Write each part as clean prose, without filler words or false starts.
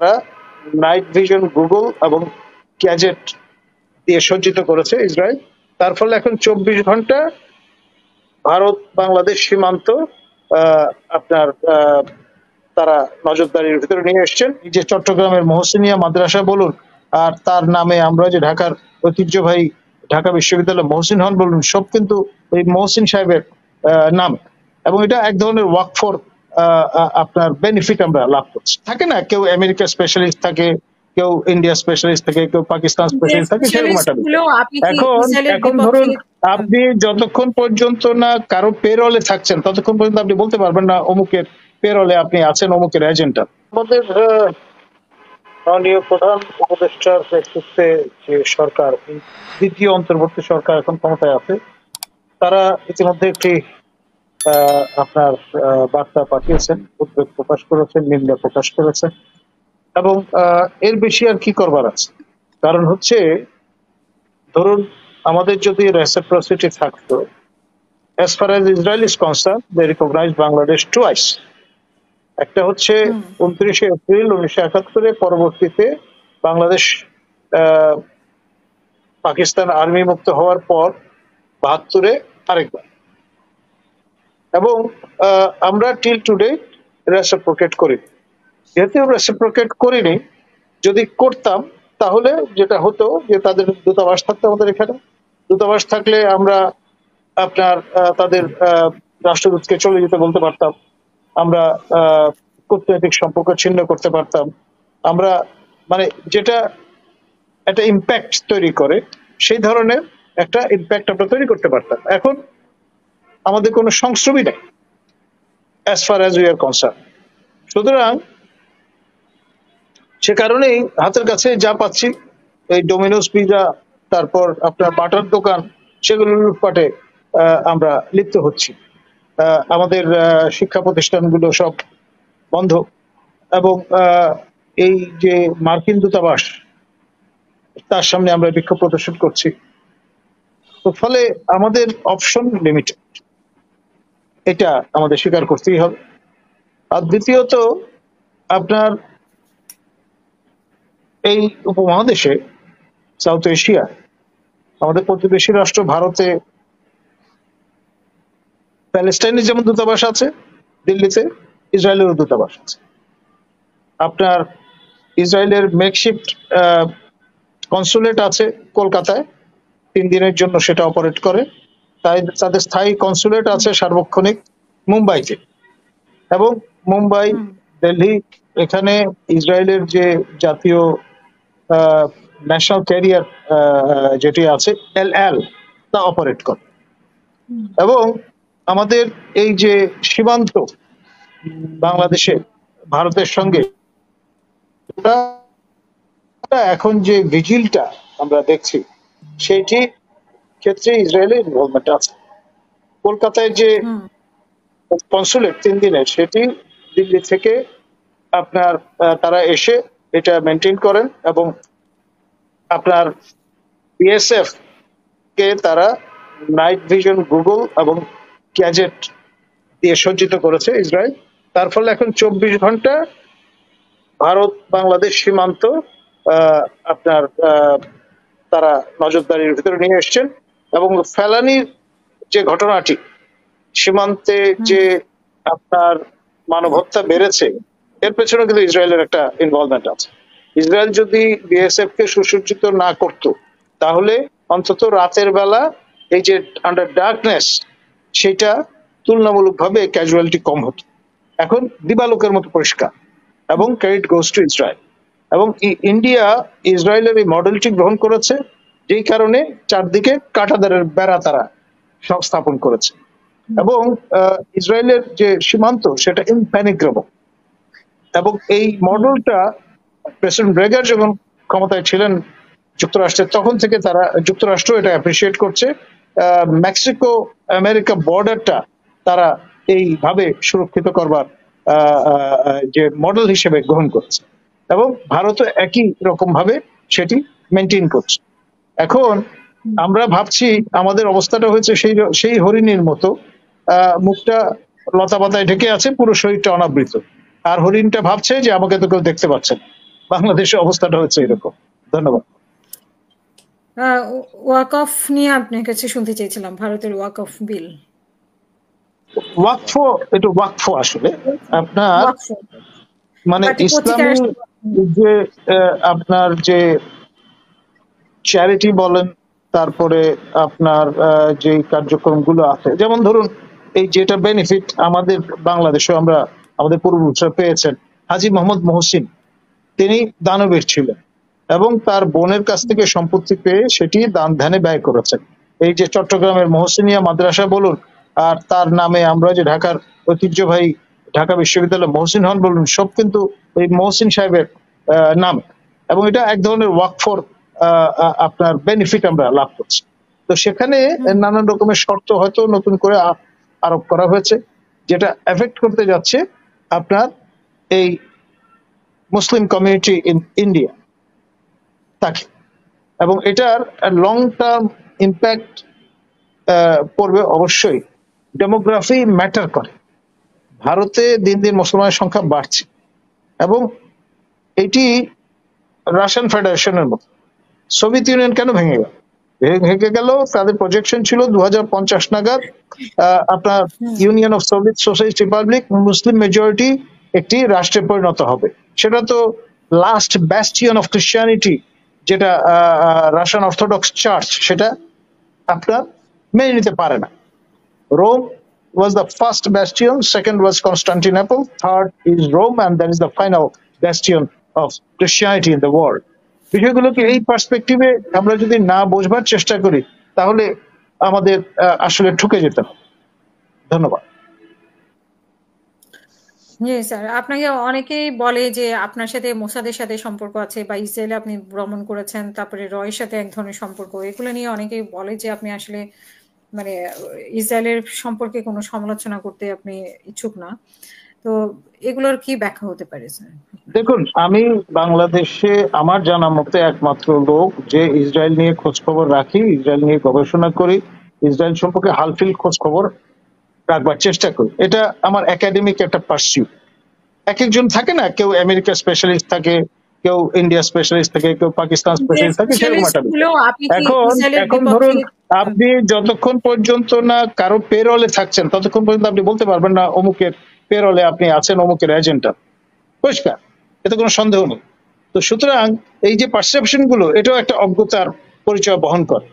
তারা night vision, Google এবং gadget দিয়ে সজ্জিত করেছে ইসরায়েল। তার ফলে এখন 24 ঘন্টা ভারত বাংলাদেশ সীমান্ত আপনার তারা নজরদারির ভিতরে নিয়ে এসছেন। এই যে চট্টগ্রামের মহসিনিয়া মাদ্রাসা বলুন, আর তার নামে আমরা যে ঢাকার ঐতিহ্যবাহী ঢাকা বিশ্ববিদ্যালয় মহসিন হল বলুন, সব কিন্তু এই মহসিন সাহেবের নাম, এবং এটা এক ধরনের ওয়ার্ক ফর আপনার বেনিফিট আমরা লাভ করছি। থাকে না, কেউ আমেরিকা স্পেশালিস্ট থাকে, কেউ ইন্ডিয়া স্পেশালিস্ট থাকে, কেউ পাকিস্তান স্পেশালিস্ট থাকে, সেরকম একটা এখন ধরুন আপনি যতক্ষণ পর্যন্ত না কারো পেরোলে থাকছেন ততক্ষণ পর্যন্ত আপনি বলতে পারবেন না অমুকের পেরোলে আপনি আছেন, অমুকের এজেন্টার। আমাদের মাননীয় প্রধান উপদেষ্টার নেতৃত্বে যে সরকার, দ্বিতীয় অন্তর্বর্তী সরকার এখন ক্ষমতায় আছে, তারা ইতিমধ্যে একটি আপনার বার্তা পাঠিয়েছেন, উদ্বেগ প্রকাশ করেছেন, নিন্দা প্রকাশ করেছেন, এবং এর বেশি আর কি করবার আছে। কারণ হচ্ছে, ধরুন আমাদের যদি রেসিপ্রসিটি থাকতো, as far as Israel is concerned, they recognize Bangladesh twice. একটা হচ্ছে 29 এপ্রিল 1971, পরবর্তীতে বাংলাদেশ পাকিস্তান আর্মি মুক্ত হওয়ার পর 72-এ আরেকবার, এবং আমরা টিল টুডে রেসিপ্রোকেট করিনি। যেহেতু রেসিপ্রোকেট করিনি, যদি করতাম তাহলে যেটা হতো যে তাদের দূতাবাস থাকতো আমাদের এখানে। দূতাবাস থাকলে আমরা আপনার তাদের রাষ্ট্রদূতকে চলে যেতে বলতে পারতাম, আমরা কূটনৈতিক সম্পর্ক ছিন্ন করতে পারতাম, আমরা মানে যেটা একটা ইম্প্যাক্ট তৈরি করে সেই ধরনের একটা ইম্প্যাক্ট আমরা তৈরি করতে পারতাম। এখন আমাদের কোনো সংস্রবই নেই as far as we are concerned। সুতরাং সে কারণেই হাতের কাছে যা পাচ্ছি, এই ডোমিনোস পিজা, তারপর আপনার বাটার দোকান, সেগুলো লুটপাটে আমরা লিপ্ত হচ্ছি। আমাদের শিক্ষা প্রতিষ্ঠানগুলো সব বন্ধ, এবং এই যে মার্কিন দূতাবাস, তার সামনে আমরা বিক্ষোভ প্রদর্শন করছি। তো ফলে আমাদের অপশন লিমিটেড, এটা আমাদের স্বীকার করতেই হবে। আর দ্বিতীয়ত, আপনার এই উপমহাদেশে, সাউথ এশিয়া, আমাদের প্রতিবেশী রাষ্ট্র ভারতে প্যালেস্টাইনের যেমন দূতাবাস আছে দিল্লিতে, ইসরায়েলেরও দূতাবাস আছে। আপনার ইসরায়েলের মেকশিফট কনসুলেট আছে কলকাতায়, 3 দিনের জন্য সেটা অপারেট করে। তাদের স্থায়ী কনসুলেট আছে সার্বক্ষণিক মুম্বাইতে, এবং মুম্বাই, দিল্লি, এখানে ইসরায়েলের যে জাতীয় ন্যাশনাল ক্যারিয়ার যেটি আছে এল তা অপারেট করে। এবং আমাদের এই যে সীমান্ত বাংলাদেশে ভারতের সঙ্গে, এখন যে ভিজিলটা আমরা দেখছি সেইটি ক্ষেত্রে ইসরায়েলের ইনভলভমেন্ট আছে। কলকাতায় যে কনসুলেট 3 দিনের, সেটি দিল্লি থেকে আপনার তারা এসে এটা মেনটেন করেন, এবং আপনার বিএসএফ কে তারা নাইট ভিশন, গুগল এবং গ্যাজেট দিয়ে সজ্জিত করেছে ইসরায়েল। তার ফলে এখন 24 ঘন্টা ভারত বাংলাদেশ সীমান্ত আপনার তারা নজরদারির ভিতরে নিয়ে এসছেন, এবং ফেলানির যে ঘটনাটি, সীমান্তে যে আপনার মানব হত্যা বেড়েছে, এর পেছনে কিন্তু ইসরায়েলের একটা ইনভলভমেন্ট আছে। ইসরায়েল যদি বিএসএফ কে সুসজ্জিত না করত, তাহলে অন্তত রাতের বেলা এই যে আন্ডার ডার্কনেস, সেটা তুলনামূলকভাবে ক্যাজুয়ালিটি কম হতো। এখন দিবালোকের মতো পরিষ্কার, এবং ক্রেডিট গোজ টু ইসরায়েল। এবং ইন্ডিয়া ইসরায়েলের এই মডেলটি গ্রহণ করেছে, যেই কারণে চারদিকে কাঁটাতারের বেড়া তারা স্থাপন করেছে, এবং ইসরায়েলের যে সীমান্ত সেটা ইমপ্যানিগ্রেবল। এবং এই মডেলটা প্রেসিডেন্ট রেগান যখন ক্ষমতায় ছিলেন যুক্তরাষ্ট্রের, তখন থেকে তারা, যুক্তরাষ্ট্র এটা অ্যাপ্রিসিয়েট করছে। মেক্সিকো আমেরিকা বর্ডারটা তারা এইভাবে সুরক্ষিত করবার যে মডেল হিসেবে গ্রহণ করছে, এবং ভারতও একই রকম ভাবে সেটি মেনটেন করছে। এখন আমরা ভাবছি আমাদের অবস্থাটা হয়েছে সেই হরিণীর মতো, মুখটা লতা পাতায় ঢেকে আছে, পুরো শরীরটা অনাবৃত, আর হরিণটা ভাবছে যে আমাকে তো কেউ দেখতে পাচ্ছে না। বাংলাদেশের অবস্থাটা হচ্ছে এরকম। ধন্যবাদ। ওয়াকফ নিয়ে আপনার কাছে শুনতে চেয়েছিলাম, ভারতের ওয়াকফ বিল। ওয়াকফ, এটা ওয়াকফ আসলে আপনার মানে ইসলামী যে আপনার যে চ্যারিটি বলেন, তারপরে আপনার যে কার্যক্রমগুলো আছে, যেমন ধরুন এই যেটা বেনিফিট আমাদের বাংলাদেশে আমরা আমাদের পূর্বপুরুষরা পেয়েছেন, হাজী মোহাম্মদ মহসিন তিনি দানবীর ছিলেন এবং তার বোনের কাছ থেকে সম্পত্তি পেয়ে সেটি দান ধ্যানে ব্যয় করেছেন। এই যে চট্টগ্রামের মহসিনিয়া মাদ্রাসা বলুন, আর তার নামে আমরা যে ঢাকার ঐতিহ্যবাহী ঢাকা বিশ্ববিদ্যালয় মহসিন হল বলুন, সব কিন্তু এই মহসিন সাহেবের নাম, এবং এটা এক ধরনের ওয়াকফর আপনার বেনিফিট আমরা লাভ করছি। তো সেখানে নানান রকমের শর্ত হয়তো নতুন করে আরোপ করা হয়েছে, যেটা এফেক্ট করতে যাচ্ছে আপনার এই মুসলিম কমিউনিটি ইন ইন্ডিয়া তাকে, এবং এটার লং টার্ম ইম্প্যাক্ট পড়বে অবশ্যই। ডেমোগ্রাফি ম্যাটার করে। ভারতে দিন দিন মুসলমানের সংখ্যা বাড়ছে এবং এটি রাশিয়ান ফেডারেশনের মতো। সোভিয়েত ইউনিয়ন কেন ভেঙে গেল? ভেঙে গেল, তাদের প্রজেকশন ছিল 2050 নাগাদ আপনার Union of Soviet Socialist Republic Muslim majority একটি রাষ্ট্রে পরিণত হবে। সেটা তো লাস্ট ব্যাস্টিয়ন অফ ক্রিশ্চিয়ানিটি, যেটা রাশিয়ান অর্থোডক্স চার্চ, সেটা আপনার মেনে নিতে পারে না। Rome was the first bastion, second was Constantinople, third is Rome, and that is the final bastion of Christianity in the world. বিষয়গুলোকে এই পার্সপেক্টিভে আমরা যদি না বোঝবার চেষ্টা করি তাহলে আমাদের আসলে ঠকে যেতে হবে। ধন্যবাদ। স্যার, আপনাকে অনেকেই বলে যে আপনার সাথে মোসাদের সাথে সম্পর্ক আছে, বা ইসরায়েলে আপনি ভ্রমণ করেছেন, তারপরে রয়ের সাথে এক ধরনের সম্পর্ক, এগুলো নিয়ে অনেকেই বলে যে আপনি আসলে মানে ইসরায়েলের সম্পর্কে কোনো সমালোচনা করতে আপনি ইচ্ছুক না। তো এগুলোর কি ব্যাখ্যা হতে পারে স্যার? দেখুন, আমি বাংলাদেশে আমার জানা মতে একমাত্র লোক যে ইসরায়েল নিয়ে খোঁজ খবর রাখি, ইসরায়েল নিয়ে গবেষণা করি, ইসরায়েল সম্পর্কে হালফিল খোঁজ খবর রাখবার চেষ্টা করি। এটা আমার একাডেমিক একটা পার্সিউ। এক একজন থাকে না, কেউ আমেরিকা স্পেশালিস্ট থাকে, কেউ ইন্ডিয়া স্পেশালিস্ট থাকে, কেউ পাকিস্তান স্পেশালিস্ট থাকে, সেরকম একটা। এখন ধরুন আপনি যতক্ষণ পর্যন্ত না কারো পেরোলে থাকছেন ততক্ষণ পর্যন্ত আপনি বলতে পারবেন না অমুকের পেরোলে আপনি আছেন, অমুকের এজেন্টটা, পরিষ্কার, এতে কোনো সন্দেহ নেই। তো সুতরাং এই যে পারসেপশন গুলো, এটাও একটা অজ্ঞতার পরিচয় বহন করে।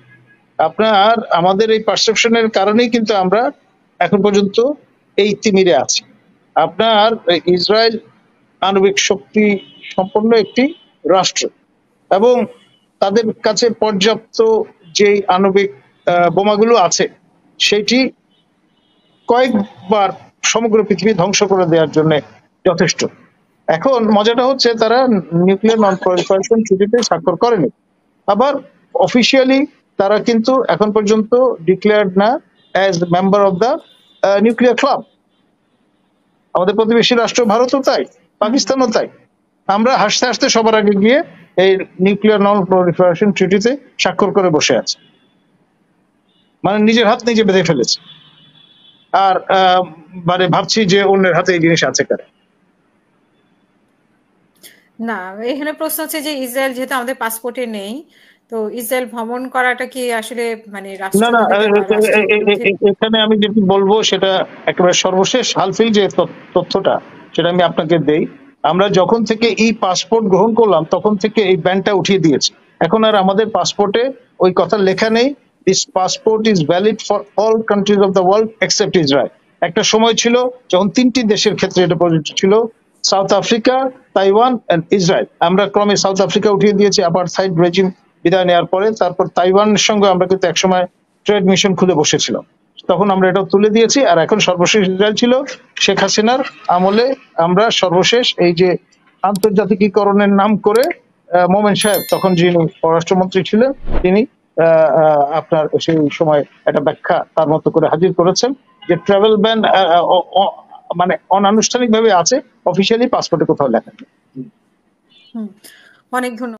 আপনার আমাদের এই পারসেপশনের কারণেই কিন্তু আমরা এখন পর্যন্ত এই তিমিরে আছি। আপনার ইসরায়েল আণবিক শক্তি সম্পন্ন একটি রাষ্ট্র এবং তাদের কাছে পর্যাপ্ত যে আণবিক বোমাগুলো আছে সেটি কয়েকবার সমগ্র পৃথিবী ধ্বংস করে দেওয়ার জন্য যথেষ্ট। এখন মজাটা হচ্ছে তারা নিউক্লিয়ার নন প্রলিফারেশন ট্রিটিতে স্বাক্ষর করেনি, আবার অফিসিয়ালি তারা কিন্তু এখন পর্যন্ত ডিক্লেয়ার্ড না as member of the nuclear club. আমাদের প্রতিবেশী রাষ্ট্র ভারতও তাই, পাকিস্তানও তাই। আমরা হাসতে হাসতে সবার আগে গিয়ে এই নিউক্লিয়ার নন প্রলিফারেশন ট্রিটিতে স্বাক্ষর করে বসে আছি, মানে নিজের হাত নিজে বেঁধে ফেলেছে, আর মানে ভাবছি যে অন্যের হাতে এই জিনিস আছে কারে। না, এখানে প্রশ্ন হচ্ছে যে ইসরায়েল যেহেতু আমাদের পাসপোর্টে নেই, তো ইসরায়েল ভ্রমণ করাটা কি আসলে মানে না না, এখানে আমি যেটি বলবো সেটা একেবারে সর্বশেষ হালফিল যে তথ্যটা সেটা আমি আপনাকে দেই। আমরা যখন থেকে এই পাসপোর্ট গ্রহণ করলাম তখন থেকে এই ব্যানটা উঠিয়ে দিয়েছে। এখন আর আমাদের পাসপোর্টে ওই কথা লেখা নেই, this passport is valid for all countries of the world except Israel. একটা সময় ছিল যখন 3টি দেশের ক্ষেত্রে এটা প্রযোজ্য ছিল, South Africa, Taiwan and Israel. আমরা ক্রমে সাউথ আফ্রিকা উঠিয়ে দিয়েছি অ্যাপারথাইড রেজিম বিদায় নেওয়ার পরে। তারপর তাইওয়ানের সঙ্গে আমরা কিন্তু একসময় ট্রেড মিশন খুলে বসেছিলাম, তখন আমরা এটা তুলে দিয়েছি। আর এখন সর্বশেষ ইসরায়েল ছিল শেখ হাসিনার আমলে। আমরা সর্বশেষ এই যে আন্তর্জাতিকীকরণের নাম করে মোমেন সাহেব, তখন যিনি পররাষ্ট্রমন্ত্রী ছিলেন, তিনি আপনার সেই সময় একটা ব্যাখ্যা তার মতো করে হাজির করেছেন যে ট্রাভেল ব্যান মানে অনানুষ্ঠানিক ভাবে আছে, অফিসিয়ালি পাসপোর্টে কোথাও লেখা নেই। অনেক ধন্যবাদ।